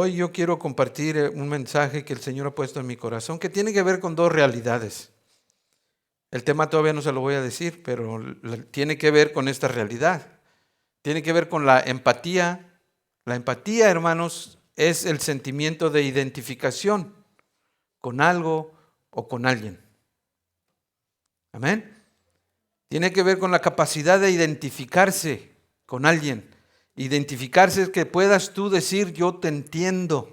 Hoy yo quiero compartir un mensaje que el Señor ha puesto en mi corazón que tiene que ver con dos realidades. El tema todavía no se lo voy a decir, pero tiene que ver con esta realidad. Tiene que ver con la empatía. La empatía, hermanos, es el sentimiento de identificación con algo o con alguien. Amén. Tiene que ver con la capacidad de identificarse con alguien. Identificarse es que puedas tú decir yo te entiendo.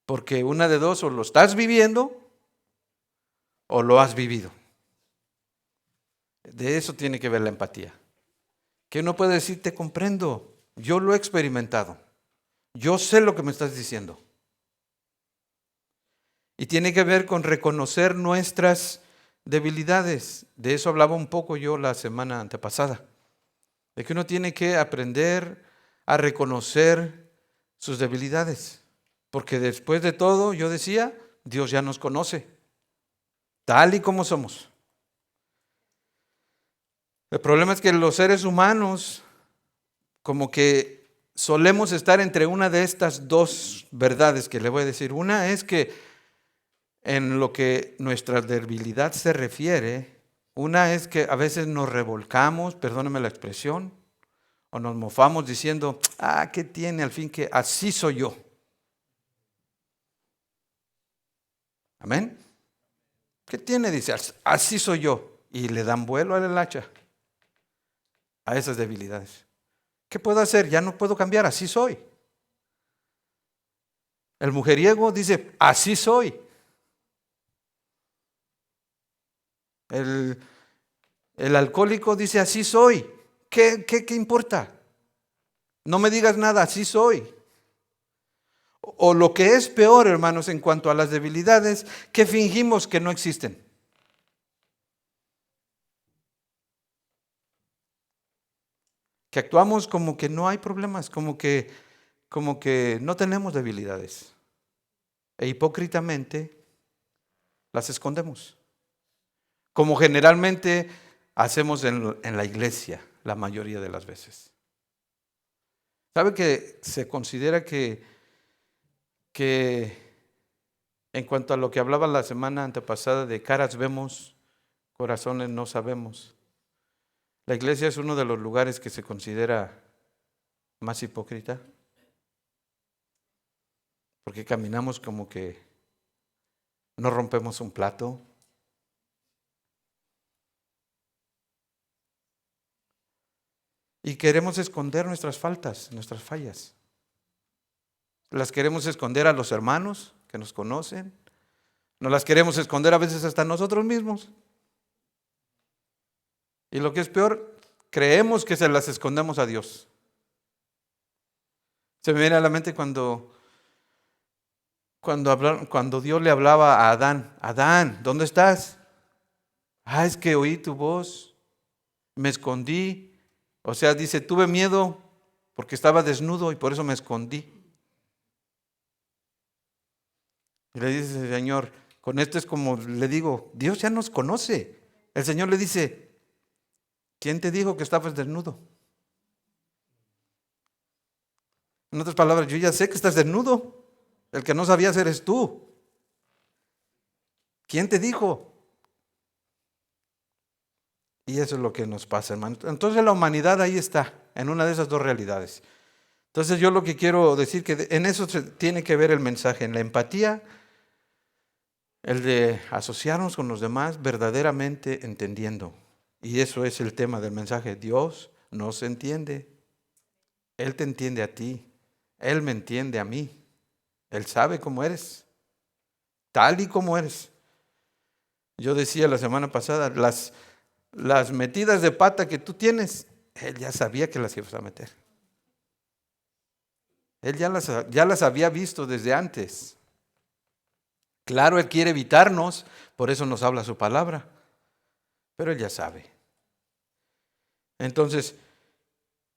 Porque una de dos, o lo estás viviendo o lo has vivido. De eso tiene que ver la empatía. Que uno puede decir te comprendo, yo lo he experimentado, yo sé lo que me estás diciendo. Y tiene que ver con reconocer nuestras debilidades. De eso hablaba un poco yo la semana antepasada. De que uno tiene que aprender a reconocer sus debilidades. Porque después de todo, yo decía, Dios ya nos conoce, tal y como somos. El problema es que los seres humanos, como que solemos estar entre una de estas dos verdades que le voy a decir. Una es que en lo que nuestra debilidad se refiere, una es que a veces nos revolcamos, perdóneme la expresión, o nos mofamos diciendo, ¿qué tiene al fin que así soy yo? Amén. ¿Qué tiene? Dice, así soy yo. Y le dan vuelo al hacha a esas debilidades. ¿Qué puedo hacer? Ya no puedo cambiar, así soy. El mujeriego dice, así soy. El alcohólico dice, así soy. ¿Qué importa? No me digas nada, así soy. O lo que es peor, hermanos, en cuanto a las debilidades, que fingimos que no existen. Que actuamos como que no hay problemas, como que no tenemos debilidades. E hipócritamente las escondemos. Como generalmente hacemos en la iglesia la mayoría de las veces. ¿Sabe que se considera que en cuanto a lo que hablaba la semana antepasada de caras vemos, corazones no sabemos? La iglesia es uno de los lugares que se considera más hipócrita, porque caminamos como que no rompemos un plato. Y queremos esconder nuestras faltas, nuestras fallas. Las queremos esconder a los hermanos que nos conocen. Nos las queremos esconder a veces hasta nosotros mismos. Y lo que es peor, creemos que se las escondemos a Dios. Se me viene a la mente cuando Dios le hablaba a Adán. Adán, ¿dónde estás? Es que oí tu voz, me escondí. O sea, dice, tuve miedo porque estaba desnudo y por eso me escondí. Y le dice el Señor, con esto es como le digo, Dios ya nos conoce. El Señor le dice, ¿quién te dijo que estabas desnudo? En otras palabras, yo ya sé que estás desnudo. El que no sabías eres tú. ¿Quién te dijo? Y eso es lo que nos pasa, hermano. Entonces la humanidad ahí está, en una de esas dos realidades. Entonces yo lo que quiero decir que en eso tiene que ver el mensaje, en la empatía, el de asociarnos con los demás verdaderamente entendiendo. Y eso es el tema del mensaje. Dios nos entiende. Él te entiende a ti. Él me entiende a mí. Él sabe cómo eres, tal y como eres. Yo decía la semana pasada, las metidas de pata que tú tienes, Él ya sabía que las ibas a meter. Él ya las había visto desde antes. Claro, Él quiere evitarnos, por eso nos habla su palabra, pero Él ya sabe. Entonces,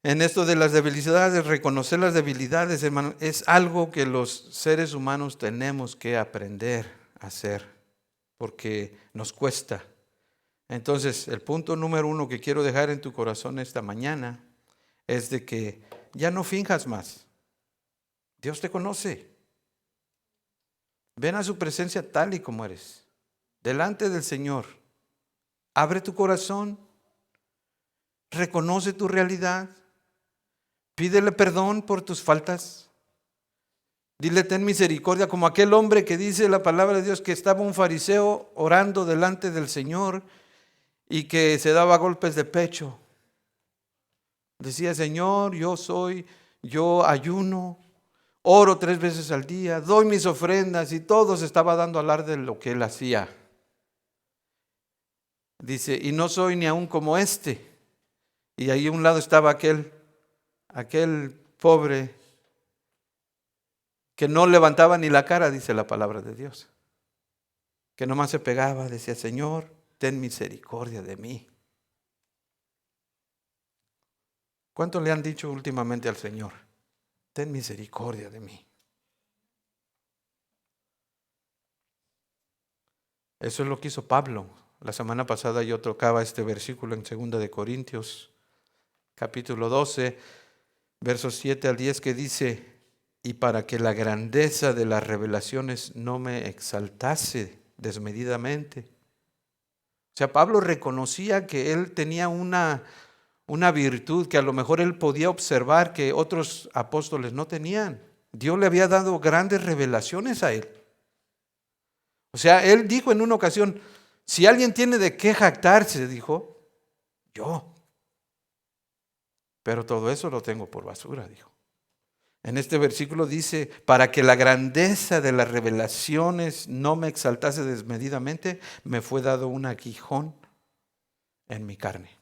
en esto de las debilidades, reconocer las debilidades, hermano, es algo que los seres humanos tenemos que aprender a hacer, porque nos cuesta. Entonces, el punto número 1 que quiero dejar en tu corazón esta mañana es de que ya no finjas más. Dios te conoce. Ven a su presencia tal y como eres, delante del Señor. Abre tu corazón, reconoce tu realidad, pídele perdón por tus faltas. Dile, ten misericordia, como aquel hombre que dice la palabra de Dios que estaba un fariseo orando delante del Señor y que se daba golpes de pecho. Decía, Señor, yo ayuno, oro 3 veces al día, doy mis ofrendas, y todo se estaba dando alarde de lo que él hacía. Dice, y no soy ni aún como este. Y ahí a un lado estaba aquel pobre que no levantaba ni la cara, dice la palabra de Dios. Que nomás se pegaba, decía, Señor, ten misericordia de mí. ¿Cuánto le han dicho últimamente al Señor? Ten misericordia de mí. Eso es lo que hizo Pablo. La semana pasada yo tocaba este versículo en 2 de Corintios, capítulo 12, versos 7 al 10, que dice, y para que la grandeza de las revelaciones no me exaltase desmedidamente. O sea, Pablo reconocía que él tenía una virtud que a lo mejor él podía observar que otros apóstoles no tenían. Dios le había dado grandes revelaciones a él. O sea, él dijo en una ocasión, si alguien tiene de qué jactarse, dijo, yo. Pero todo eso lo tengo por basura, dijo. En este versículo dice, para que la grandeza de las revelaciones no me exaltase desmedidamente, me fue dado un aguijón en mi carne.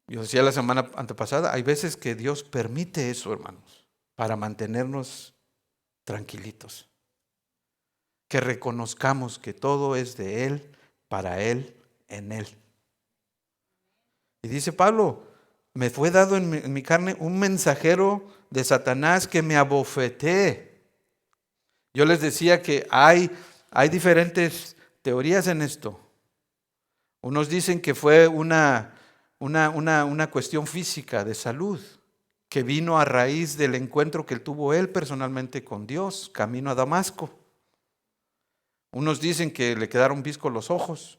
Yo decía la semana antepasada, hay veces que Dios permite eso, hermanos, para mantenernos tranquilitos. Que reconozcamos que todo es de Él, para Él, en Él. Y dice Pablo, me fue dado en mi carne un mensajero de Satanás que me abofetee. Yo les decía que hay diferentes teorías en esto. Unos dicen que fue una cuestión física de salud, que vino a raíz del encuentro que tuvo él personalmente con Dios, camino a Damasco. Unos dicen que le quedaron viscos los ojos.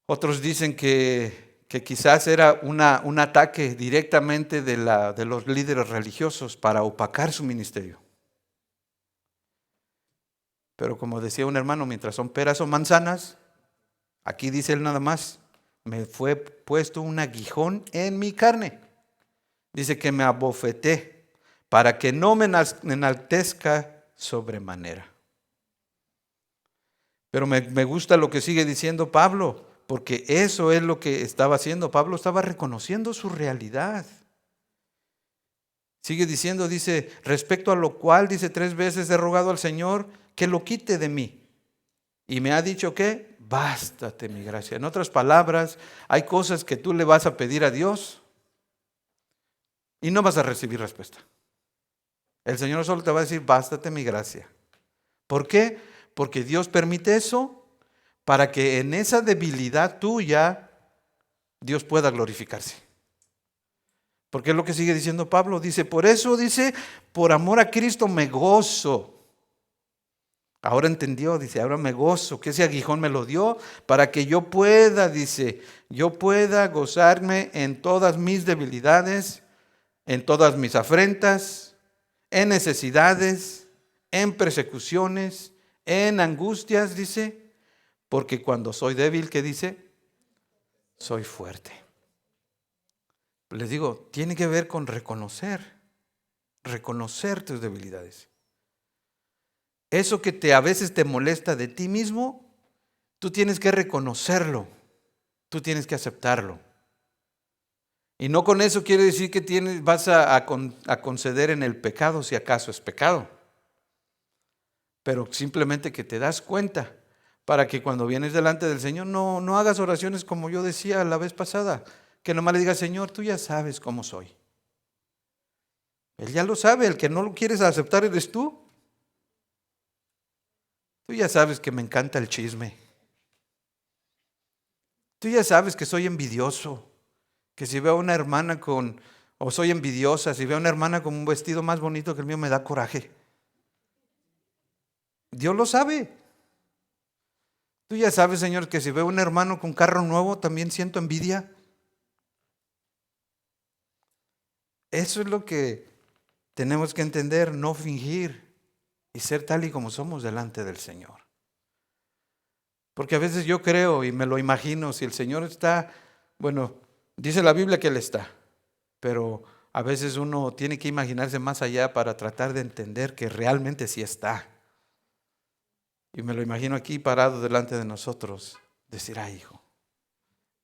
Otros dicen que quizás era un ataque directamente de los líderes religiosos para opacar su ministerio. Pero como decía un hermano, mientras son peras o manzanas, aquí dice él nada más, me fue puesto un aguijón en mi carne. Dice que me abofeté para que no me enaltezca sobremanera. Pero me gusta lo que sigue diciendo Pablo, porque eso es lo que estaba haciendo. Pablo estaba reconociendo su realidad. Sigue diciendo, dice, respecto a lo cual, dice, 3 veces he rogado al Señor que lo quite de mí. Y me ha dicho que, bástate mi gracia. En otras palabras, hay cosas que tú le vas a pedir a Dios y no vas a recibir respuesta. El Señor solo te va a decir, bástate mi gracia. ¿Por qué? Porque Dios permite eso para que en esa debilidad tuya Dios pueda glorificarse. Porque es lo que sigue diciendo Pablo. Dice, por eso dice, por amor a Cristo me gozo. Ahora entendió, dice, ahora me gozo, que ese aguijón me lo dio para que yo pueda, dice, yo pueda gozarme en todas mis debilidades, en todas mis afrentas, en necesidades, en persecuciones, en angustias, dice, porque cuando soy débil, ¿qué dice? Soy fuerte. Les digo, tiene que ver con reconocer tus debilidades. Eso que a veces te molesta de ti mismo, tú tienes que reconocerlo, tú tienes que aceptarlo. Y no con eso quiere decir que vas a conceder en el pecado, si acaso es pecado. Pero simplemente que te das cuenta para que cuando vienes delante del Señor no hagas oraciones como yo decía la vez pasada, que nomás le digas, Señor, tú ya sabes cómo soy. Él ya lo sabe, el que no lo quieres aceptar eres tú. Tú ya sabes que me encanta el chisme. Tú ya sabes que soy envidioso, que si veo a una hermana con O soy envidiosa. Si veo a una hermana con un vestido más bonito que el mío, me da coraje. Dios lo sabe. Tú ya sabes, Señor, que si veo a un hermano con carro nuevo, también siento envidia. Eso es lo que tenemos que entender, no fingir y ser tal y como somos delante del Señor. Porque a veces yo creo y me lo imagino, si el Señor está, bueno, dice la Biblia que Él está, pero a veces uno tiene que imaginarse más allá para tratar de entender que realmente sí está. Y me lo imagino aquí parado delante de nosotros, decir, ay hijo,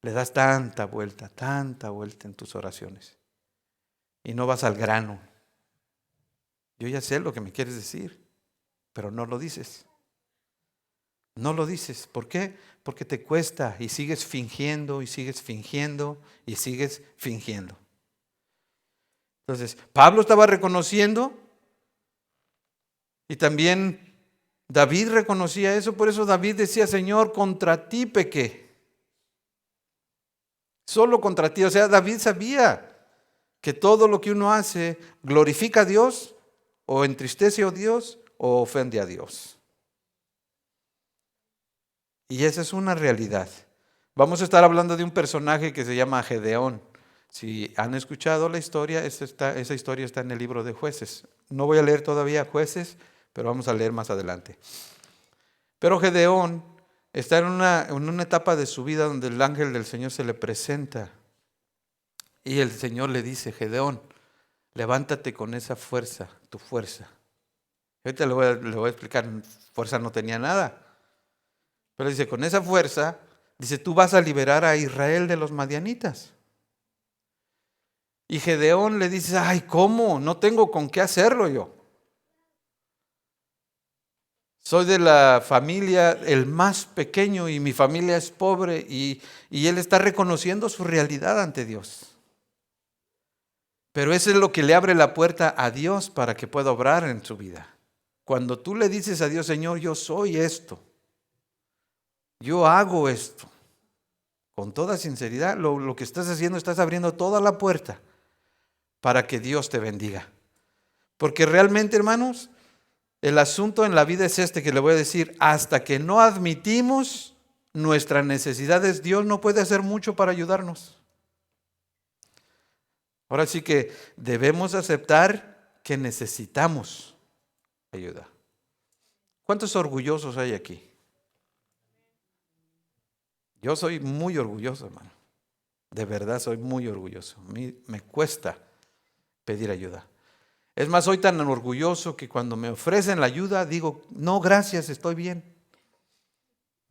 le das tanta vuelta en tus oraciones y no vas al grano. Yo ya sé lo que me quieres decir, pero no lo dices. No lo dices. ¿Por qué? Porque te cuesta y sigues fingiendo y sigues fingiendo y sigues fingiendo. Entonces, Pablo estaba reconociendo y también David reconocía eso. Por eso David decía, Señor, contra ti pequé. Solo contra ti. O sea, David sabía que todo lo que uno hace glorifica a Dios o entristece a Dios o ofende a Dios. Y esa es una realidad. Vamos a estar hablando de un personaje que se llama Gedeón. Si han escuchado la historia, esa historia está en el libro de Jueces. No voy a leer todavía Jueces, pero vamos a leer más adelante. Pero Gedeón está en una etapa de su vida donde el ángel del Señor se le presenta. Y el Señor le dice, Gedeón, levántate con esa fuerza, tu fuerza. Ahorita le voy a explicar, fuerza no tenía nada. Pero dice, con esa fuerza, dice, tú vas a liberar a Israel de los madianitas. Y Gedeón le dice, ay, ¿cómo? No tengo con qué hacerlo yo. Soy de la familia, el más pequeño, y mi familia es pobre, y él está reconociendo su realidad ante Dios. Pero eso es lo que le abre la puerta a Dios para que pueda obrar en su vida. Cuando tú le dices a Dios, Señor, yo soy esto, yo hago esto, con toda sinceridad, lo que estás haciendo, estás abriendo toda la puerta para que Dios te bendiga. Porque realmente, hermanos, el asunto en la vida es que le voy a decir, hasta que no admitimos nuestras necesidades, Dios no puede hacer mucho para ayudarnos. Ahora sí que debemos aceptar que necesitamos ayuda. ¿Cuántos orgullosos hay aquí? Yo soy muy orgulloso, hermano. De verdad soy muy orgulloso. A mí me cuesta pedir ayuda. Es más, soy tan orgulloso que cuando me ofrecen la ayuda digo, no, gracias, estoy bien.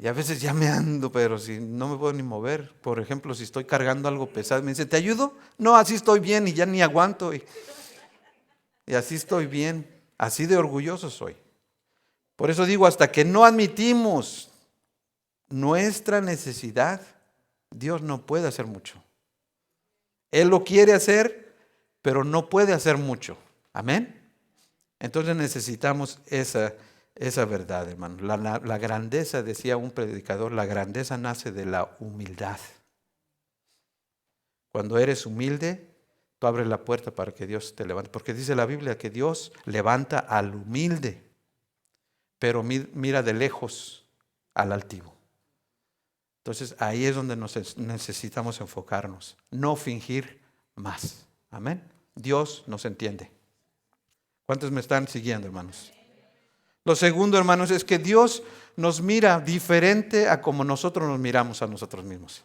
Y a veces ya me ando, pero si no me puedo ni mover. Por ejemplo, si estoy cargando algo pesado, me dice, ¿te ayudo? No, así estoy bien y ya ni aguanto. Y así estoy bien. Así de orgulloso soy. Por eso digo, hasta que no admitimos nuestra necesidad, Dios no puede hacer mucho. Él lo quiere hacer, pero no puede hacer mucho. Amén. Entonces necesitamos esa verdad, hermano. La grandeza, decía un predicador, la grandeza nace de la humildad. Cuando eres humilde, tú abres la puerta para que Dios te levante. Porque dice la Biblia que Dios levanta al humilde, pero mira de lejos al altivo. Entonces ahí es donde necesitamos enfocarnos, no fingir más. Amén. Dios nos entiende. ¿Cuántos me están siguiendo, hermanos? Lo segundo, hermanos, es que Dios nos mira diferente a como nosotros nos miramos a nosotros mismos.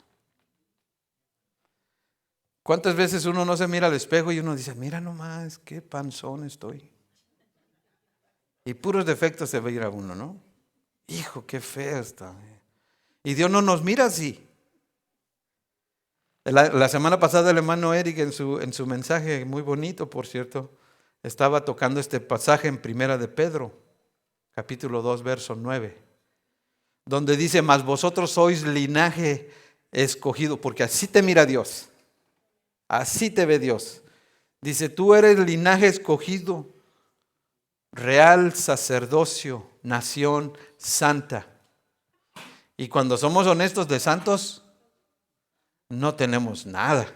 ¿Cuántas veces uno no se mira al espejo y uno dice, mira nomás, qué panzón estoy? Y puros defectos se ve a uno, ¿no? Hijo, qué feo está. Y Dios no nos mira así. La semana pasada el hermano Eric en su mensaje, muy bonito por cierto, estaba tocando este pasaje en Primera de Pedro, capítulo 2, verso 9, donde dice, mas vosotros sois linaje escogido, porque así te mira Dios, así te ve Dios. Dice, tú eres linaje escogido, real sacerdocio, nación santa. Y cuando somos honestos de santos, no tenemos nada.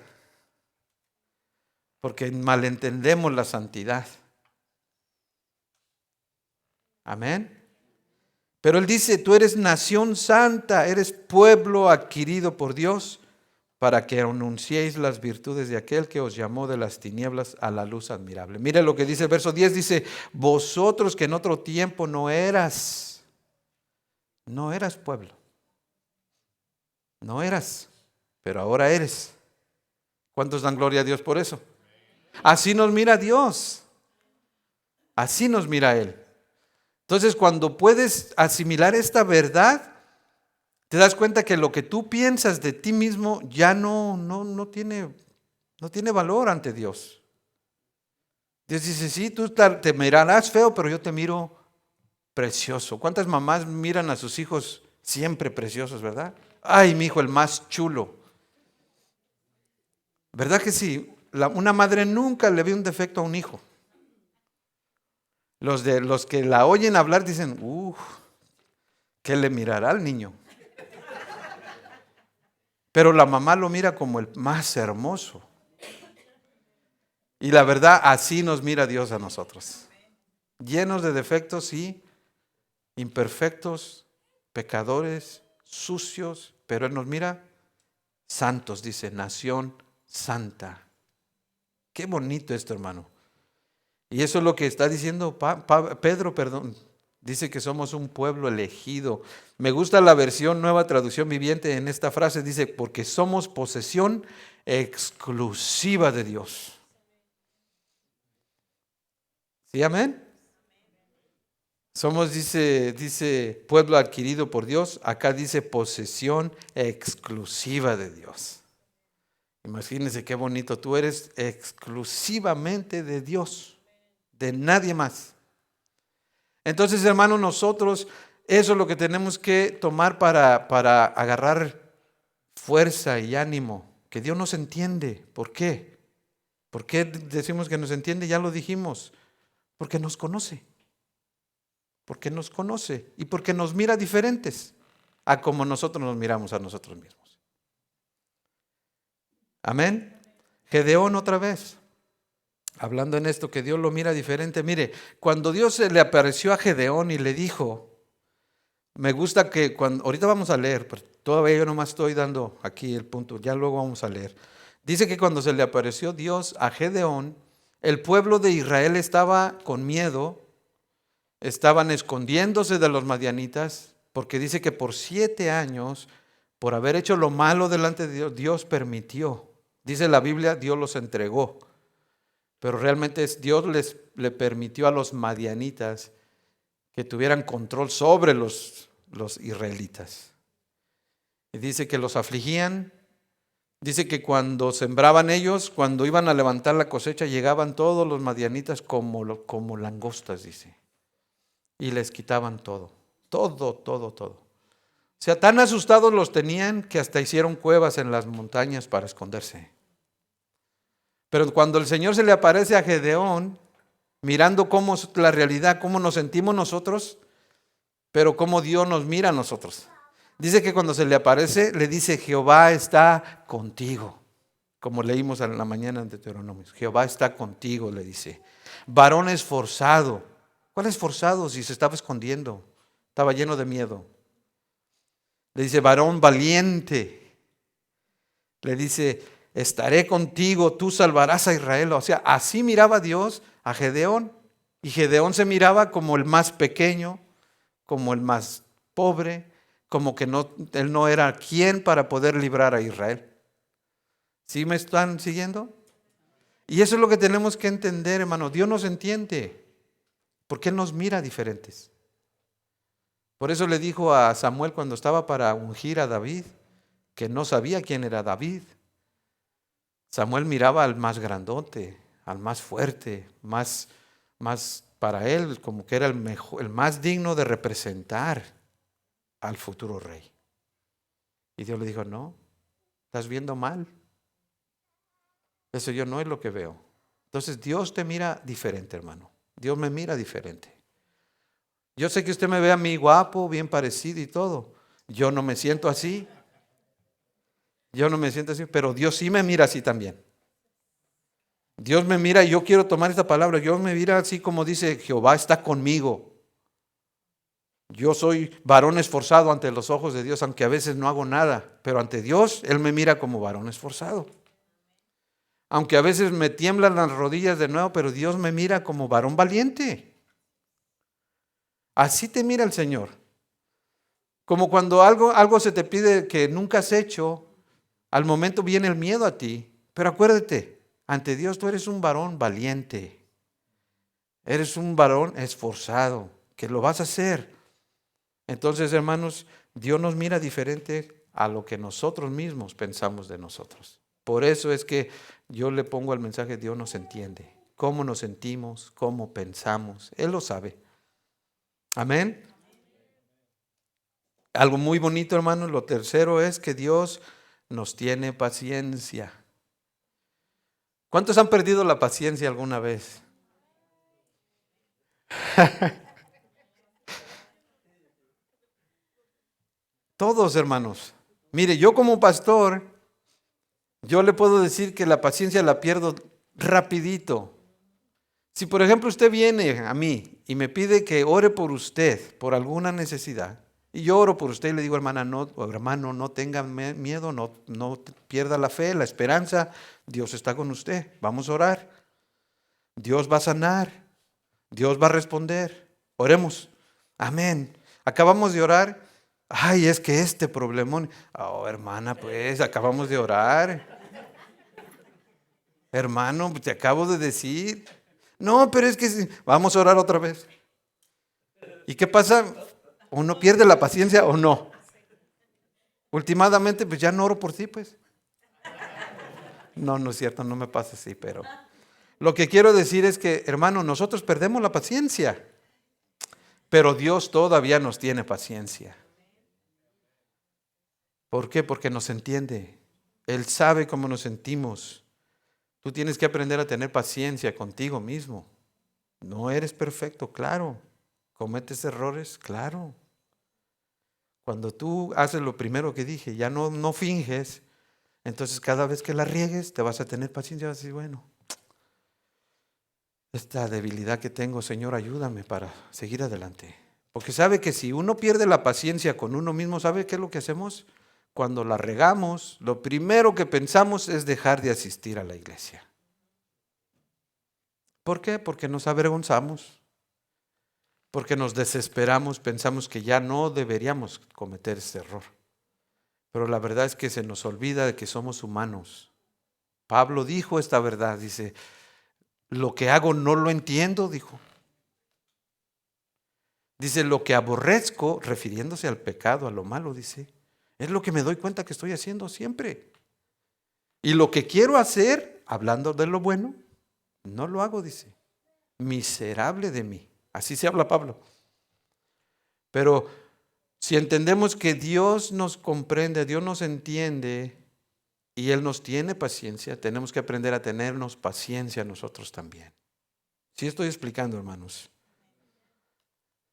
porque malentendemos la santidad. Amén. Pero Él dice, tú eres nación santa, eres pueblo adquirido por Dios, para que anunciéis las virtudes de aquel que os llamó de las tinieblas a la luz admirable. Mire lo que dice el verso 10, dice, vosotros que en otro tiempo no eras pueblo, no eras, pero ahora eres. ¿Cuántos dan gloria a Dios por eso? Así nos mira Dios, así nos mira Él. Entonces, cuando puedes asimilar esta verdad, te das cuenta que lo que tú piensas de ti mismo ya no tiene valor ante Dios. Dios dice, sí, tú te mirarás feo, pero yo te miro precioso. ¿Cuántas mamás miran a sus hijos siempre preciosos, verdad? Ay, mi hijo, el más chulo. ¿Verdad que sí? Una madre nunca le ve un defecto a un hijo. Los que la oyen hablar dicen, ¿qué le mirará al niño? Pero la mamá lo mira como el más hermoso. Y la verdad, así nos mira Dios a nosotros. Llenos de defectos, sí, imperfectos, pecadores, sucios, pero Él nos mira santos, dice, nación santa. Qué bonito esto, hermano. Y eso es lo que está diciendo Pedro, dice que somos un pueblo elegido. Me gusta la versión Nueva Traducción Viviente en esta frase, dice, porque somos posesión exclusiva de Dios. ¿Sí, amén? Somos, dice, pueblo adquirido por Dios. Acá dice posesión exclusiva de Dios. Imagínense qué bonito. Tú eres exclusivamente de Dios, de nadie más. Entonces, hermanos, nosotros eso es lo que tenemos que tomar para agarrar fuerza y ánimo. Que Dios nos entiende. ¿Por qué? ¿Por qué decimos que nos entiende? Ya lo dijimos. Porque nos conoce. Porque nos conoce y porque nos mira diferentes a como nosotros nos miramos a nosotros mismos. Amén. Gedeón otra vez. Hablando en esto, que Dios lo mira diferente. Mire, cuando Dios se le apareció a Gedeón y le dijo, me gusta que ahorita vamos a leer, pero todavía yo nomás estoy dando aquí el punto, ya luego vamos a leer. Dice que cuando se le apareció Dios a Gedeón, el pueblo de Israel estaba con miedo, estaban escondiéndose de los madianitas, porque dice que por 7 años, por haber hecho lo malo delante de Dios, Dios permitió. Dice la Biblia, Dios los entregó. Pero realmente Dios le permitió a los madianitas que tuvieran control sobre los israelitas. Y dice que los afligían. Dice que cuando sembraban ellos, cuando iban a levantar la cosecha, llegaban todos los madianitas como langostas, dice. Y les quitaban todo. O sea, tan asustados los tenían que hasta hicieron cuevas en las montañas para esconderse. Pero cuando el Señor se le aparece a Gedeón, mirando cómo es la realidad, cómo nos sentimos nosotros, pero cómo Dios nos mira a nosotros. Dice que cuando se le aparece, le dice, Jehová está contigo. Como leímos en la mañana en Deuteronomio. Jehová está contigo, le dice. Varón esforzado. ¿Cuál esforzado? Si se estaba escondiendo. Estaba lleno de miedo. Le dice, varón valiente. Le dice, estaré contigo, tú salvarás a Israel. O sea, así miraba Dios a Gedeón. Y Gedeón se miraba como el más pequeño, como el más pobre, como que él no era quien para poder librar a Israel. ¿Sí me están siguiendo? Y eso es lo que tenemos que entender, hermano. Dios nos entiende, porque Él nos mira diferentes. Por eso le dijo a Samuel cuando estaba para ungir a David, que no sabía quién era David. Samuel miraba al más grandote, al más fuerte, más para él como que era el mejor, el más digno de representar al futuro rey. Y Dios le dijo, no, estás viendo mal. Eso yo no es lo que veo. Entonces Dios te mira diferente, hermano. Dios me mira diferente. Yo sé que usted me ve a mí guapo, bien parecido y todo. Yo no me siento así. Yo no me siento así, pero Dios sí me mira así también. Dios me mira y yo quiero tomar esta palabra. Dios me mira así como dice: Jehová está conmigo. Yo soy varón esforzado ante los ojos de Dios, aunque a veces no hago nada, pero ante Dios Él me mira como varón esforzado. Aunque a veces me tiemblan las rodillas de nuevo, pero Dios me mira como varón valiente. Así te mira el Señor. Como cuando algo se te pide que nunca has hecho, al momento viene el miedo a ti. Pero acuérdate, ante Dios tú eres un varón valiente. Eres un varón esforzado, que lo vas a hacer. Entonces, hermanos, Dios nos mira diferente a lo que nosotros mismos pensamos de nosotros. Por eso es que yo le pongo el mensaje: Dios nos entiende. Cómo nos sentimos, cómo pensamos. Él lo sabe. Amén. Algo muy bonito, hermanos. Lo tercero es que Dios nos tiene paciencia. ¿Cuántos han perdido la paciencia alguna vez? Todos, hermanos. Mire, yo como pastor, yo le puedo decir que la paciencia la pierdo rapidito. Si por ejemplo usted viene a mí y me pide que ore por usted, por alguna necesidad, y yo oro por usted y le digo: hermana, no, hermano, no tenga miedo, no pierda la fe, la esperanza, Dios está con usted, vamos a orar, Dios va a sanar, Dios va a responder, oremos, amén. Acabamos de orar. Ay, es que este problemón. Oh, hermana, pues acabamos de orar. Hermano, te acabo de decir. No, pero es que vamos a orar otra vez. ¿Y qué pasa? ¿Uno pierde la paciencia o no? Últimamente, pues ya no oro por ti, pues. No, no es cierto, no me pasa así, pero lo que quiero decir es que, hermano, nosotros perdemos la paciencia, pero Dios todavía nos tiene paciencia. ¿Por qué? Porque nos entiende. Él sabe cómo nos sentimos. Tú tienes que aprender a tener paciencia contigo mismo. No eres perfecto, claro. ¿Cometes errores? Claro. Cuando tú haces lo primero que dije, ya no finges, entonces cada vez que la riegues te vas a tener paciencia, vas a decir: bueno, esta debilidad que tengo, Señor, ayúdame para seguir adelante. Porque sabe que si uno pierde la paciencia con uno mismo, ¿sabe qué es lo que hacemos? Cuando la regamos, lo primero que pensamos es dejar de asistir a la iglesia. ¿Por qué? Porque nos avergonzamos, porque nos desesperamos, pensamos que ya no deberíamos cometer ese error. Pero la verdad es que se nos olvida de que somos humanos. Pablo dijo esta verdad, dice: lo que hago no lo entiendo, dijo. Dice: lo que aborrezco, refiriéndose al pecado, a lo malo, dice, es lo que me doy cuenta que estoy haciendo siempre. Y lo que quiero hacer, hablando de lo bueno, no lo hago, dice. Miserable de mí. Así se habla Pablo. Pero si entendemos que Dios nos comprende, Dios nos entiende y Él nos tiene paciencia, tenemos que aprender a tenernos paciencia nosotros también. ¿Sí estoy explicando, hermanos?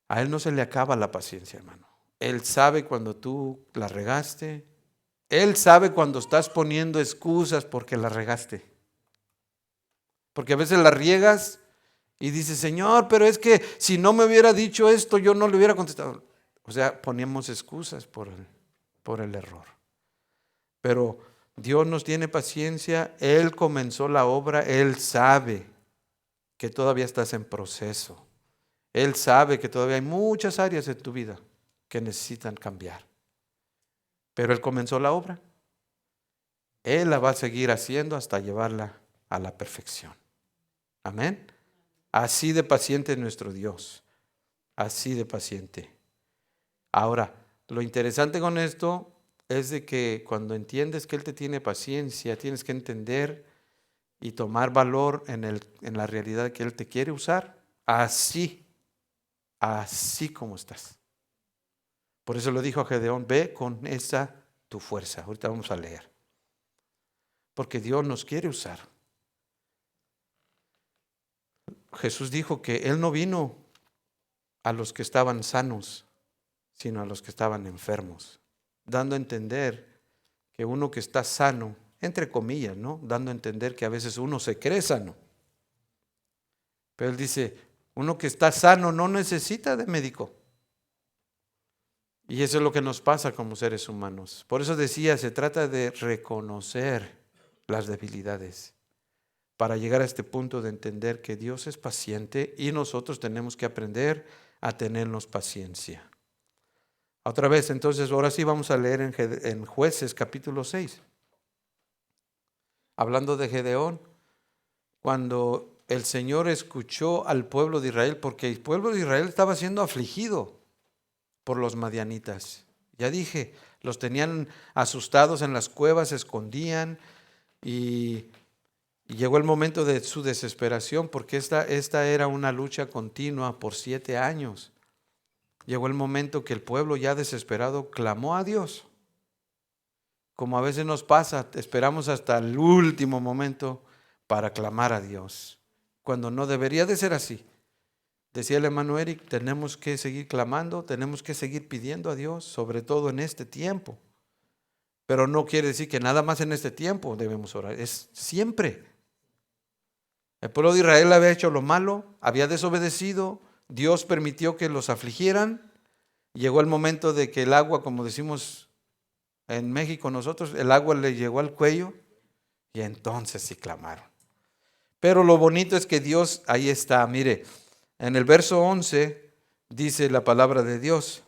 A Él no se le acaba la paciencia, hermano. Él sabe cuando tú la regaste. Él sabe cuando estás poniendo excusas porque la regaste. Porque a veces la riegas y dices: Señor, pero es que si no me hubiera dicho esto, yo no le hubiera contestado. O sea, ponemos excusas por el error. Pero Dios nos tiene paciencia. Él comenzó la obra. Él sabe que todavía estás en proceso. Él sabe que todavía hay muchas áreas en tu vida que necesitan cambiar. Pero Él comenzó la obra. Él la va a seguir haciendo hasta llevarla a la perfección. Amén. Así de paciente es nuestro Dios. Así de paciente. Ahora, lo interesante con esto es de que cuando entiendes que Él te tiene paciencia, tienes que entender y tomar valor en la realidad que Él te quiere usar así como estás. Por eso le dijo a Gedeón: ve con esa tu fuerza. Ahorita vamos a leer. Porque Dios nos quiere usar. Jesús dijo que Él no vino a los que estaban sanos, sino a los que estaban enfermos, dando a entender que uno que está sano entre comillas, ¿no? Dando a entender que a veces uno se cree sano. Pero él dice, uno que está sano no necesita de médico. Y eso es lo que nos pasa como seres humanos. Por eso decía, se trata de reconocer las debilidades para llegar a este punto de entender que Dios es paciente y nosotros tenemos que aprender a tenernos paciencia. Otra vez, entonces, ahora sí vamos a leer en Jueces capítulo 6. Hablando de Gedeón, cuando el Señor escuchó al pueblo de Israel, porque el pueblo de Israel estaba siendo afligido por los madianitas. Ya dije, los tenían asustados en las cuevas, se escondían y llegó el momento de su desesperación, porque esta era una lucha continua por 7 años. Llegó el momento que el pueblo ya desesperado clamó a Dios. Como a veces nos pasa, esperamos hasta el último momento para clamar a Dios, cuando no debería de ser así. Decía el hermano Eric, tenemos que seguir clamando, tenemos que seguir pidiendo a Dios, sobre todo en este tiempo. Pero no quiere decir que nada más en este tiempo debemos orar, es siempre. El pueblo de Israel había hecho lo malo, había desobedecido, Dios permitió que los afligieran. Llegó el momento de que el agua, como decimos en México nosotros, el agua le llegó al cuello y entonces sí clamaron. Pero lo bonito es que Dios ahí está, mire, en el verso 11 dice la palabra de Dios.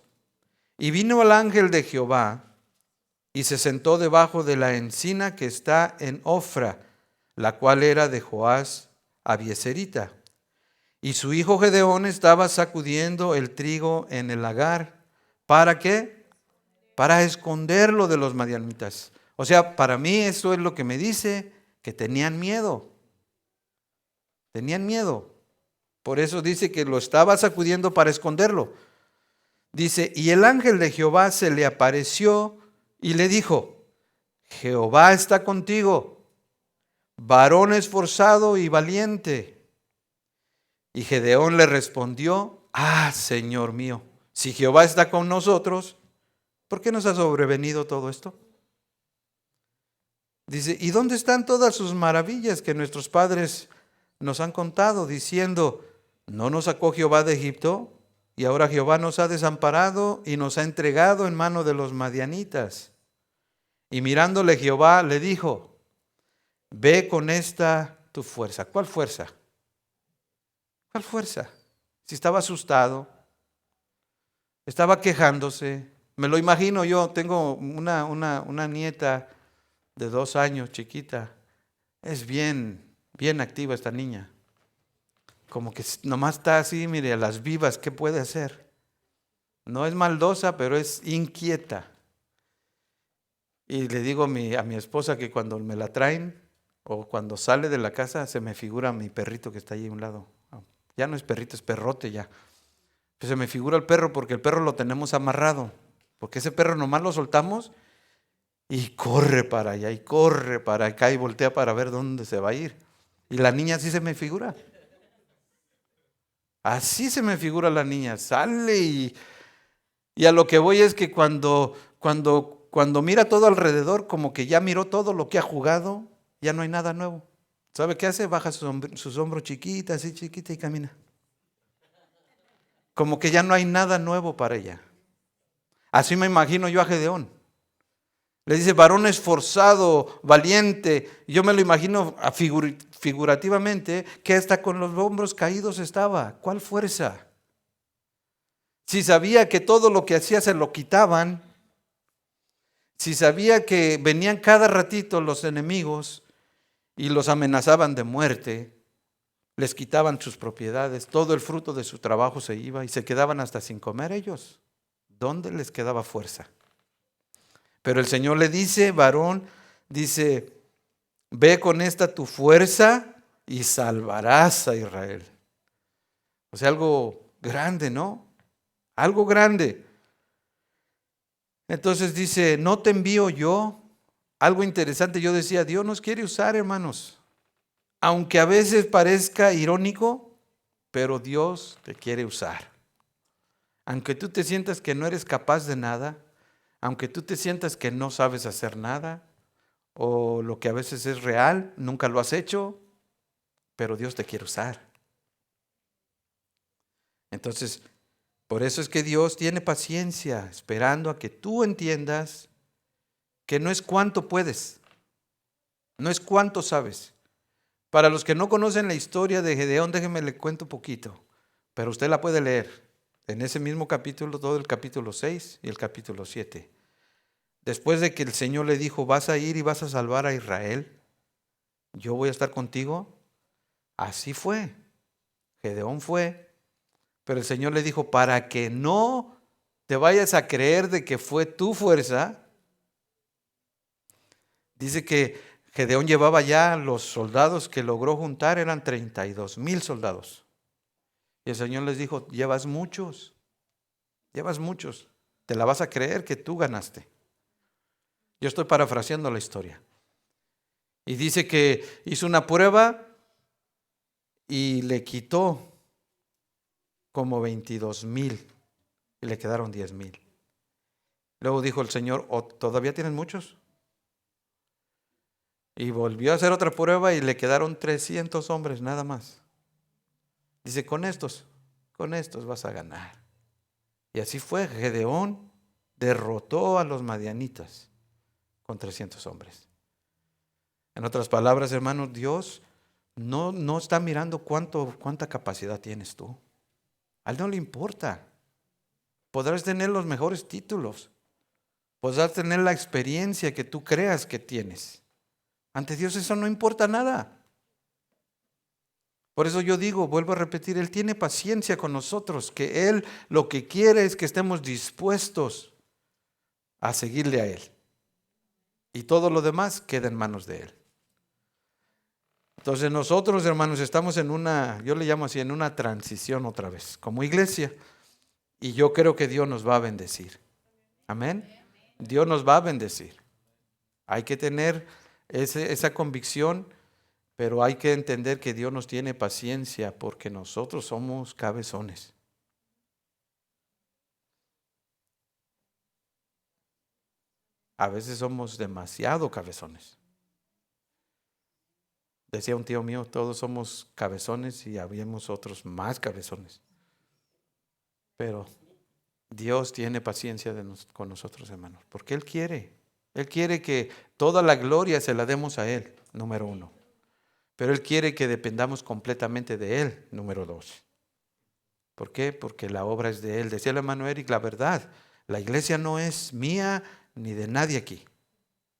Y vino el ángel de Jehová y se sentó debajo de la encina que está en Ofra, la cual era de Joás Abieserita. Y su hijo Gedeón estaba sacudiendo el trigo en el lagar. ¿Para qué? Para esconderlo de los madianitas. O sea, para mí eso es lo que me dice, que tenían miedo. Tenían miedo. Por eso dice que lo estaba sacudiendo para esconderlo. Dice, y el ángel de Jehová se le apareció y le dijo, Jehová está contigo, varón esforzado y valiente. Y Gedeón le respondió, Señor mío, si Jehová está con nosotros, ¿por qué nos ha sobrevenido todo esto? Dice, ¿y dónde están todas sus maravillas que nuestros padres nos han contado, diciendo, ¿no nos sacó Jehová de Egipto? Y ahora Jehová nos ha desamparado y nos ha entregado en mano de los madianitas. Y mirándole Jehová le dijo, ve con esta tu fuerza. ¿Cuál fuerza? ¿Cuál fuerza? Si estaba asustado, estaba quejándose. Me lo imagino yo, tengo una nieta de 2 años, chiquita. Es bien activa esta niña. Como que nomás está así, mire, a las vivas, ¿qué puede hacer? No es maldosa, pero es inquieta. Y le digo a mi esposa que cuando me la traen o cuando sale de la casa se me figura mi perrito que está ahí a un lado. Ya no es perrito, es perrote ya. Pues se me figura el perro porque el perro lo tenemos amarrado. Porque ese perro nomás lo soltamos y corre para allá y corre para acá y voltea para ver dónde se va a ir. Y la niña así se me figura. Así se me figura la niña. Sale y a lo que voy es que cuando mira todo alrededor, como que ya miró todo lo que ha jugado, ya no hay nada nuevo. ¿Sabe qué hace? Baja sus hombros chiquitas, así chiquita y camina. Como que ya no hay nada nuevo para ella. Así me imagino yo a Gedeón. Le dice, varón esforzado, valiente. Yo me lo imagino figurativamente que hasta con los hombros caídos estaba. ¿Cuál fuerza? Si sabía que todo lo que hacía se lo quitaban, si sabía que venían cada ratito los enemigos y los amenazaban de muerte, les quitaban sus propiedades, todo el fruto de su trabajo se iba y se quedaban hasta sin comer ellos. ¿Dónde les quedaba fuerza? Pero el Señor le dice, varón, dice, ve con esta tu fuerza y salvarás a Israel. O sea, algo grande, ¿no? Algo grande. Entonces dice, ¿no te envío yo? Algo interesante, yo decía, Dios nos quiere usar, hermanos. Aunque a veces parezca irónico, pero Dios te quiere usar. Aunque tú te sientas que no eres capaz de nada, aunque tú te sientas que no sabes hacer nada, o lo que a veces es real, nunca lo has hecho, pero Dios te quiere usar. Entonces, por eso es que Dios tiene paciencia, esperando a que tú entiendas que no es cuánto puedes, no es cuánto sabes. Para los que no conocen la historia de Gedeón, déjenme le cuento un poquito, pero usted la puede leer en ese mismo capítulo, todo el capítulo 6 y el capítulo 7. Después de que el Señor le dijo, vas a ir y vas a salvar a Israel, yo voy a estar contigo, así fue. Gedeón fue, pero el Señor le dijo, para que no te vayas a creer de que fue tu fuerza, dice que Gedeón llevaba ya los soldados que logró juntar, eran 32,000 soldados. Y el Señor les dijo, llevas muchos, te la vas a creer que tú ganaste. Yo estoy parafraseando la historia. Y dice que hizo una prueba y le quitó como 22,000 y le quedaron 10,000. Luego dijo el Señor, ¿todavía tienen muchos? Y volvió a hacer otra prueba y le quedaron 300 hombres nada más. Dice, con estos vas a ganar. Y así fue, Gedeón derrotó a los madianitas con 300 hombres. En otras palabras, hermanos, Dios no está mirando cuánta capacidad tienes tú. A Él no le importa. Podrás tener los mejores títulos, podrás tener la experiencia que tú creas que tienes. Ante Dios eso no importa nada. Por eso yo digo, vuelvo a repetir, Él tiene paciencia con nosotros, que Él lo que quiere es que estemos dispuestos a seguirle a Él. Y todo lo demás queda en manos de Él. Entonces nosotros, hermanos, estamos en yo le llamo así, en una transición otra vez, como iglesia. Y yo creo que Dios nos va a bendecir. Amén. Dios nos va a bendecir. Hay que tener esa convicción, pero hay que entender que Dios nos tiene paciencia porque nosotros somos cabezones. A veces somos demasiado cabezones. Decía un tío mío, todos somos cabezones y habíamos otros más cabezones. Pero Dios tiene paciencia con nosotros, hermanos, porque Él quiere que toda la gloria se la demos a Él, número 1. Pero Él quiere que dependamos completamente de Él, número 2. ¿Por qué? Porque la obra es de Él. Decía el hermano Eric, la verdad, la iglesia no es mía ni de nadie aquí,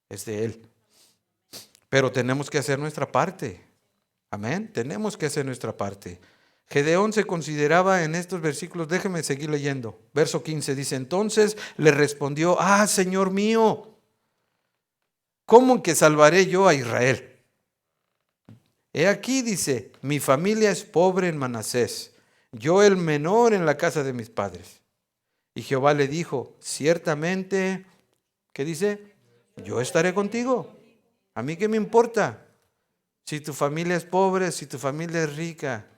es de Él. Pero tenemos que hacer nuestra parte. Amén, tenemos que hacer nuestra parte. Gedeón se consideraba en estos versículos, déjeme seguir leyendo. Verso 15 dice, entonces le respondió, Señor mío, ¿cómo que salvaré yo a Israel? He aquí, dice, mi familia es pobre en Manasés, yo el menor en la casa de mis padres. Y Jehová le dijo, ciertamente, ¿qué dice? Yo estaré contigo. ¿A mí qué me importa? Si tu familia es pobre, si tu familia es rica,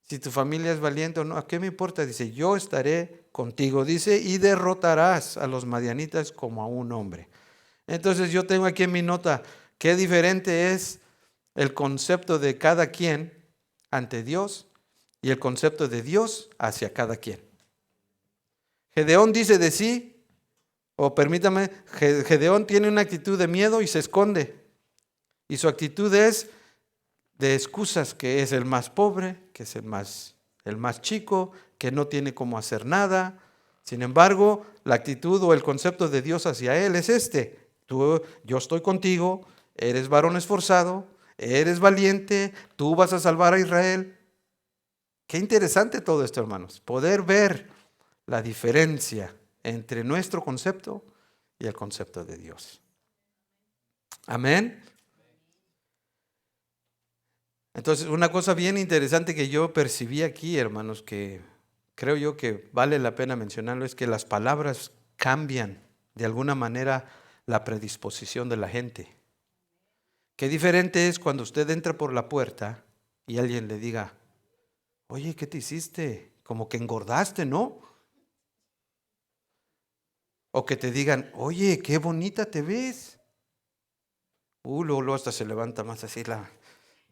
si tu familia es valiente o no, ¿a qué me importa? Dice, yo estaré contigo. Dice, y derrotarás a los madianitas como a un hombre. Entonces yo tengo aquí en mi nota, qué diferente es el concepto de cada quien ante Dios y el concepto de Dios hacia cada quien. Gedeón dice de sí, o permítame, Gedeón tiene una actitud de miedo y se esconde. Y su actitud es de excusas, que es el más pobre, que es el más chico, que no tiene cómo hacer nada. Sin embargo, la actitud o el concepto de Dios hacia él es este: yo estoy contigo, eres varón esforzado, eres valiente, tú vas a salvar a Israel. Qué interesante todo esto, hermanos, poder ver la diferencia entre nuestro concepto y el concepto de Dios. Amén. Entonces, una cosa bien interesante que yo percibí aquí, hermanos, que creo yo que vale la pena mencionarlo, es que las palabras cambian de alguna manera la predisposición de la gente. Qué diferente es cuando usted entra por la puerta y alguien le diga, oye, ¿qué te hiciste? Como que engordaste, ¿no? O que te digan, oye, qué bonita te ves. luego hasta se levanta más así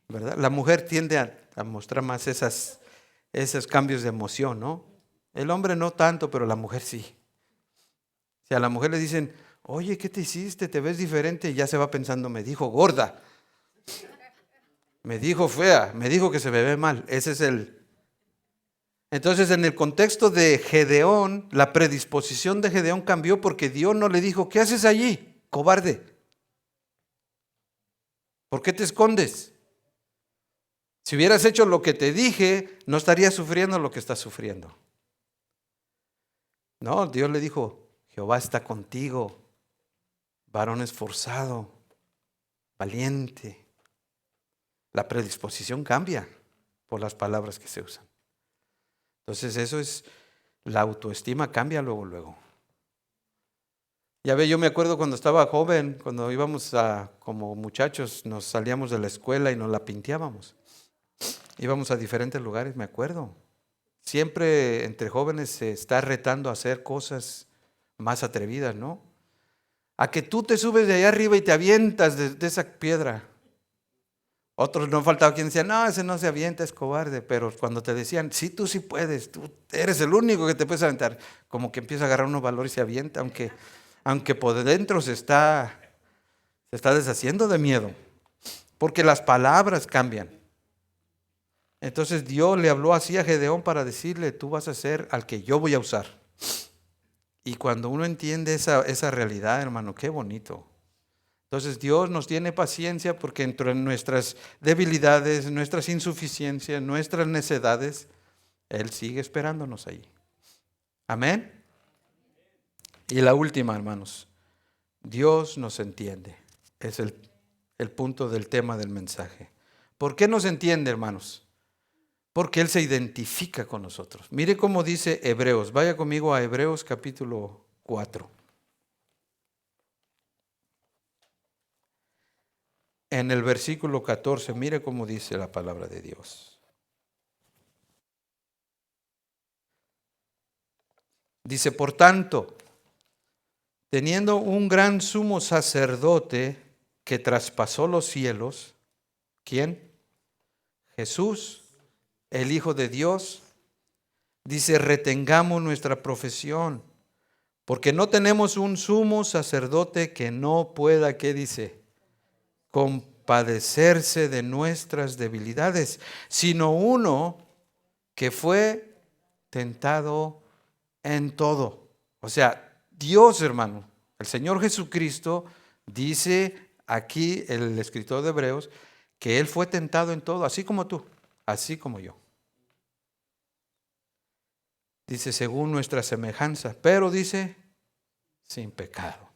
¿verdad? La mujer tiende a mostrar más esos cambios de emoción, ¿no? El hombre no tanto, pero la mujer sí. Si a la mujer le dicen, oye, ¿qué te hiciste? ¿Te ves diferente? Y ya se va pensando, me dijo gorda, me dijo fea, me dijo que se me ve mal. Ese es Entonces, en el contexto de Gedeón, la predisposición de Gedeón cambió porque Dios no le dijo, ¿qué haces allí, cobarde? ¿Por qué te escondes? Si hubieras hecho lo que te dije, no estarías sufriendo lo que estás sufriendo. No, Dios le dijo, Jehová está contigo, varón esforzado, valiente. La predisposición cambia por las palabras que se usan. Entonces eso es, la autoestima cambia luego. Ya ve, yo me acuerdo cuando estaba joven, cuando íbamos como muchachos, nos salíamos de la escuela y nos la pinteábamos. Íbamos a diferentes lugares, me acuerdo. Siempre entre jóvenes se está retando a hacer cosas más atrevidas, ¿no? A que tú te subes de allá arriba y te avientas de esa piedra. Otros no faltaba quien decía, no, ese no se avienta, es cobarde. Pero cuando te decían, sí, tú sí puedes, tú eres el único que te puedes aventar, como que empieza a agarrar unos valores y se avienta, aunque por dentro se está deshaciendo de miedo, porque las palabras cambian. Entonces Dios le habló así a Gedeón para decirle, tú vas a ser al que yo voy a usar. Y cuando uno entiende esa realidad, hermano, qué bonito. Entonces Dios nos tiene paciencia porque entre nuestras debilidades, nuestras insuficiencias, nuestras necedades, Él sigue esperándonos ahí. Amén. Y la última, hermanos, Dios nos entiende. Es el punto del tema del mensaje. ¿Por qué nos entiende, hermanos? Porque Él se identifica con nosotros. Mire cómo dice Hebreos. Vaya conmigo a Hebreos capítulo 4. En el versículo 14, mire cómo dice la palabra de Dios. Dice, por tanto, teniendo un gran sumo sacerdote que traspasó los cielos, ¿quién? Jesús, el Hijo de Dios. Dice, retengamos nuestra profesión, porque no tenemos un sumo sacerdote que no pueda, ¿qué dice? Compadecerse de nuestras debilidades, sino uno que fue tentado en todo. O sea, Dios, hermano, el Señor Jesucristo, dice aquí el escritor de Hebreos, que Él fue tentado en todo, así como tú, así como yo. Dice, según nuestra semejanza, pero dice, sin pecado.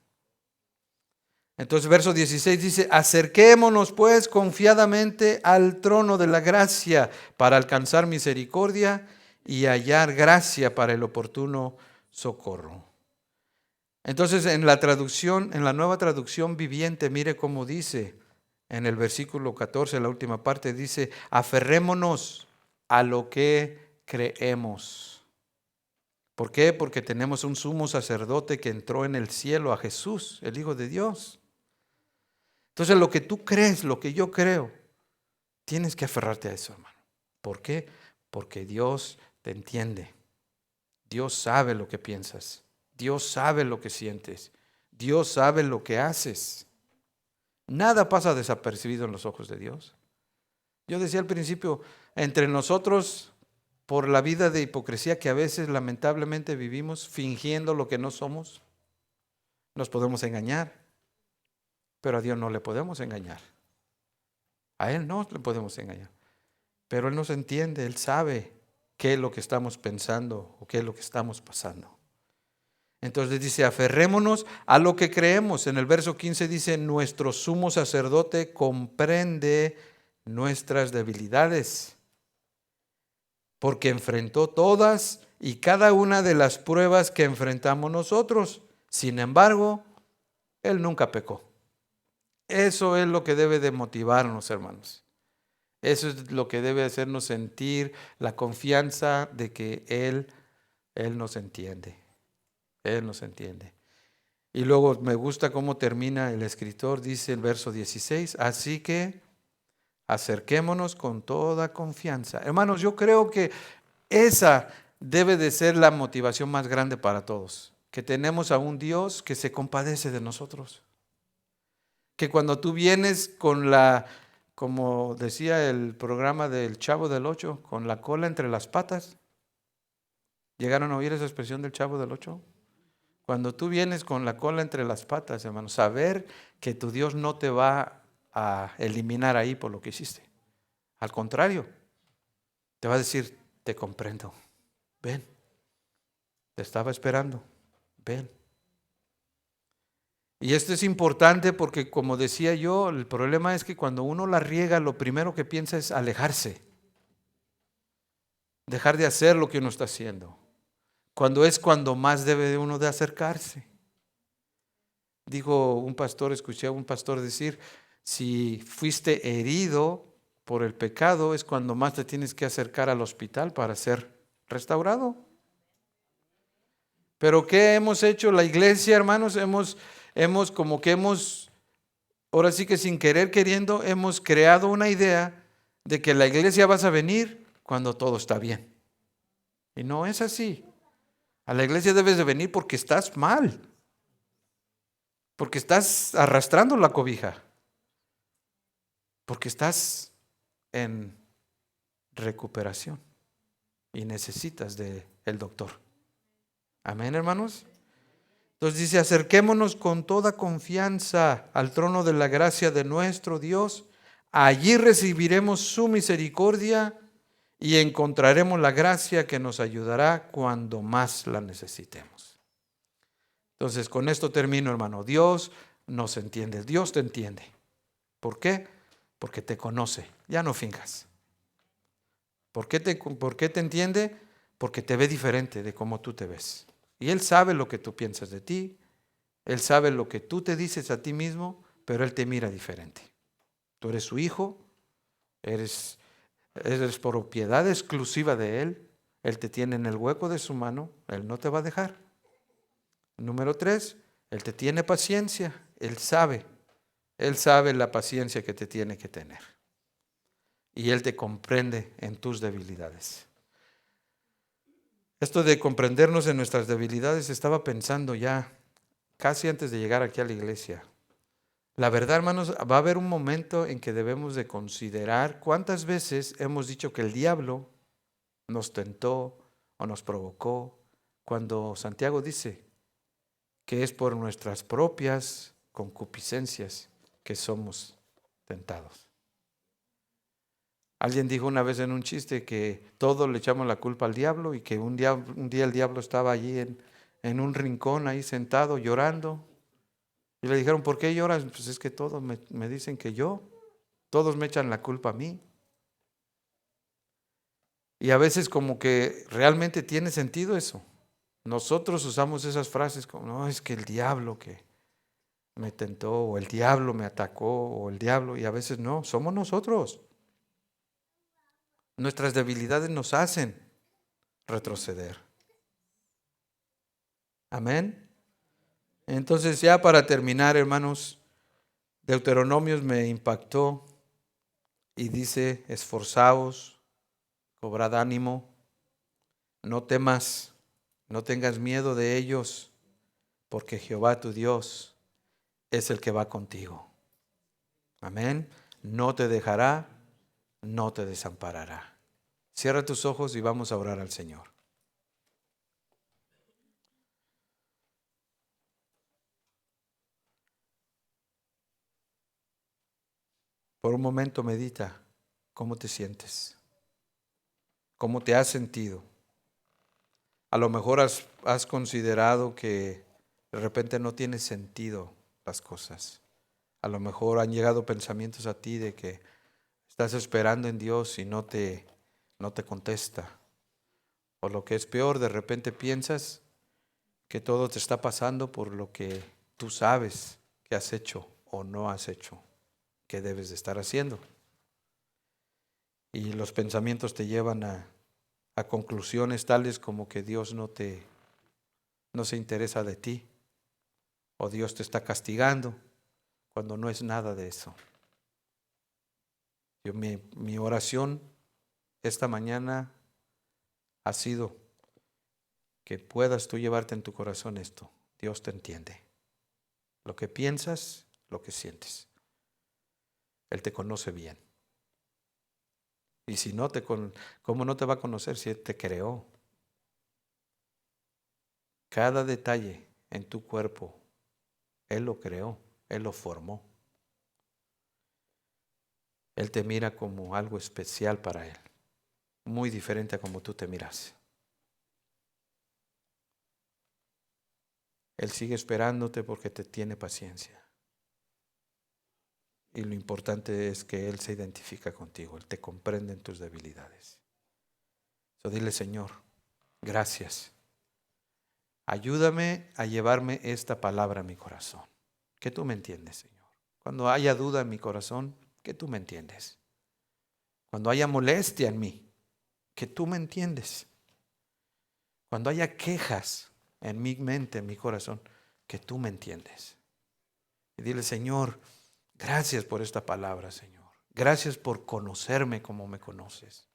Entonces, verso 16 dice, acerquémonos pues confiadamente al trono de la gracia para alcanzar misericordia y hallar gracia para el oportuno socorro. Entonces, en la nueva traducción viviente, mire cómo dice en el versículo 14, la última parte, dice, aferrémonos a lo que creemos. ¿Por qué? Porque tenemos un sumo sacerdote que entró en el cielo, a Jesús, el Hijo de Dios. Entonces, lo que tú crees, lo que yo creo, tienes que aferrarte a eso, hermano. ¿Por qué? Porque Dios te entiende. Dios sabe lo que piensas. Dios sabe lo que sientes. Dios sabe lo que haces. Nada pasa desapercibido en los ojos de Dios. Yo decía al principio, entre nosotros, por la vida de hipocresía que a veces lamentablemente vivimos, fingiendo lo que no somos, nos podemos engañar. Pero a Dios no le podemos engañar. A Él no le podemos engañar. Pero Él nos entiende, Él sabe qué es lo que estamos pensando o qué es lo que estamos pasando. Entonces dice, aferrémonos a lo que creemos. En el verso 15 dice, nuestro sumo sacerdote comprende nuestras debilidades, porque enfrentó todas y cada una de las pruebas que enfrentamos nosotros. Sin embargo, Él nunca pecó. Eso es lo que debe de motivarnos, hermanos. Eso es lo que debe hacernos sentir la confianza de que Él nos entiende. Él nos entiende. Y luego me gusta cómo termina el escritor, dice el verso 16, así que acerquémonos con toda confianza. Hermanos, yo creo que esa debe de ser la motivación más grande para todos, que tenemos a un Dios que se compadece de nosotros. Que cuando tú vienes con como decía el programa del Chavo del Ocho, con la cola entre las patas. ¿Llegaron a oír esa expresión del Chavo del Ocho? Cuando tú vienes con la cola entre las patas, hermano, saber que tu Dios no te va a eliminar ahí por lo que hiciste. Al contrario, te va a decir, te comprendo, ven, te estaba esperando, ven. Y esto es importante porque, como decía yo, el problema es que cuando uno la riega, lo primero que piensa es alejarse, dejar de hacer lo que uno está haciendo, cuando más debe de uno de acercarse. Dijo un pastor, escuché a un pastor decir, si fuiste herido por el pecado, es cuando más te tienes que acercar al hospital para ser restaurado. Pero ¿qué hemos hecho la iglesia, hermanos? Ahora sí que sin querer queriendo, hemos creado una idea de que la iglesia vas a venir cuando todo está bien. Y no es así. A la iglesia debes de venir porque estás mal, porque estás arrastrando la cobija, porque estás en recuperación y necesitas del doctor. Amén, hermanos. Entonces dice, acerquémonos con toda confianza al trono de la gracia de nuestro Dios. Allí recibiremos su misericordia y encontraremos la gracia que nos ayudará cuando más la necesitemos. Entonces, con esto termino, hermano. Dios nos entiende, Dios te entiende. ¿Por qué? Porque te conoce, ya no finjas. ¿Por qué te entiende? Porque te ve diferente de cómo tú te ves. Y Él sabe lo que tú piensas de ti, Él sabe lo que tú te dices a ti mismo, pero Él te mira diferente. Tú eres su hijo, eres propiedad exclusiva de Él, Él te tiene en el hueco de su mano, Él no te va a dejar. Número 3, Él te tiene paciencia, Él sabe la paciencia que te tiene que tener. Y Él te comprende en tus debilidades. Esto de comprendernos en nuestras debilidades, estaba pensando ya casi antes de llegar aquí a la iglesia. La verdad, hermanos, va a haber un momento en que debemos de considerar cuántas veces hemos dicho que el diablo nos tentó o nos provocó, cuando Santiago dice que es por nuestras propias concupiscencias que somos tentados. Alguien dijo una vez en un chiste que todos le echamos la culpa al diablo y que un día el diablo estaba allí en un rincón ahí sentado llorando. Y le dijeron, ¿por qué lloras? Pues es que todos me dicen que todos me echan la culpa a mí. Y a veces como que realmente tiene sentido eso. Nosotros usamos esas frases como, no, es que el diablo que me tentó, o el diablo me atacó, o el diablo, y a veces no, somos nosotros. Nuestras debilidades nos hacen retroceder. Amén. Entonces ya para terminar, hermanos, Deuteronomios me impactó y dice, esforzaos, cobrad ánimo, no temas, no tengas miedo de ellos, porque Jehová tu Dios es el que va contigo. Amén. No te dejará, no te desamparará. Cierra tus ojos y vamos a orar al Señor. Por un momento medita cómo te sientes, cómo te has sentido. A lo mejor has considerado que de repente no tiene sentido las cosas. A lo mejor han llegado pensamientos a ti de que estás esperando en Dios y no te contesta. O lo que es peor, de repente piensas que todo te está pasando por lo que tú sabes que has hecho o no has hecho, que debes de estar haciendo. Y los pensamientos te llevan a conclusiones tales como que Dios no se interesa de ti, o Dios te está castigando, cuando no es nada de eso. Mi oración esta mañana ha sido que puedas tú llevarte en tu corazón esto. Dios te entiende. Lo que piensas, lo que sientes. Él te conoce bien. Y si no ¿cómo no te va a conocer si Él te creó? Cada detalle en tu cuerpo, Él lo creó, Él lo formó. Él te mira como algo especial para Él, muy diferente a como tú te miras. Él sigue esperándote porque te tiene paciencia. Y lo importante es que Él se identifica contigo, Él te comprende en tus debilidades. Dile, Señor, gracias. Ayúdame a llevarme esta palabra a mi corazón. Que tú me entiendes, Señor. Cuando haya duda en mi corazón, que tú me entiendes. Cuando haya molestia en mí, que tú me entiendes. Cuando haya quejas en mi mente, en mi corazón, que tú me entiendes. Y dile, Señor, gracias por esta palabra, Señor. Gracias por conocerme como me conoces.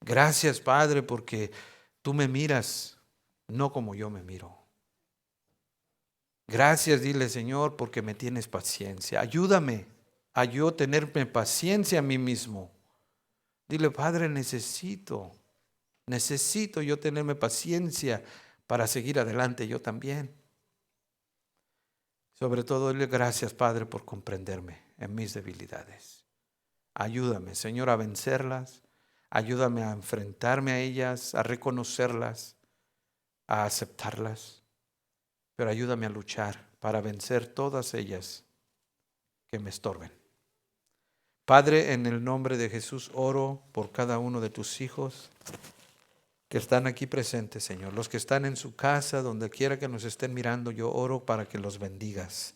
Gracias, Padre, porque tú me miras no como yo me miro. Gracias, dile, Señor, porque me tienes paciencia. Ayúdame a yo tenerme paciencia a mí mismo. Dile, Padre, necesito yo tenerme paciencia para seguir adelante yo también. Sobre todo, dile gracias, Padre, por comprenderme en mis debilidades. Ayúdame, Señor, a vencerlas. Ayúdame a enfrentarme a ellas, a reconocerlas, a aceptarlas. Pero ayúdame a luchar para vencer todas ellas que me estorben. Padre, en el nombre de Jesús oro por cada uno de tus hijos que están aquí presentes, Señor. Los que están en su casa, donde quiera que nos estén mirando, yo oro para que los bendigas.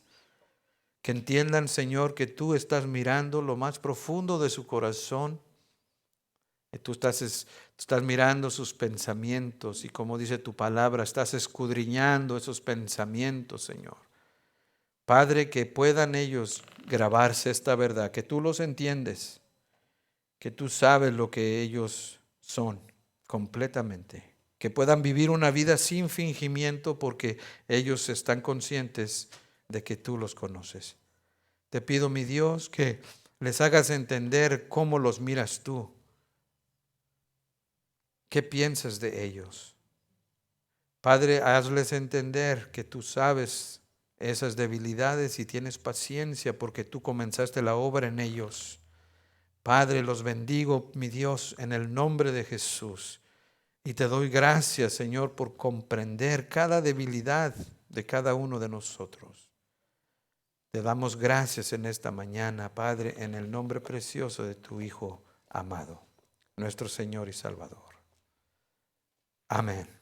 Que entiendan, Señor, que tú estás mirando lo más profundo de su corazón. Que tú estás mirando sus pensamientos y, como dice tu palabra, estás escudriñando esos pensamientos, Señor. Padre, que puedan ellos grabarse esta verdad, que tú los entiendes, que tú sabes lo que ellos son completamente, que puedan vivir una vida sin fingimiento porque ellos están conscientes de que tú los conoces. Te pido, mi Dios, que les hagas entender cómo los miras tú, qué piensas de ellos. Padre, hazles entender que tú sabes esas debilidades y tienes paciencia porque tú comenzaste la obra en ellos. Padre, los bendigo, mi Dios, en el nombre de Jesús. Y te doy gracias, Señor, por comprender cada debilidad de cada uno de nosotros. Te damos gracias en esta mañana, Padre, en el nombre precioso de tu Hijo amado, nuestro Señor y Salvador. Amén.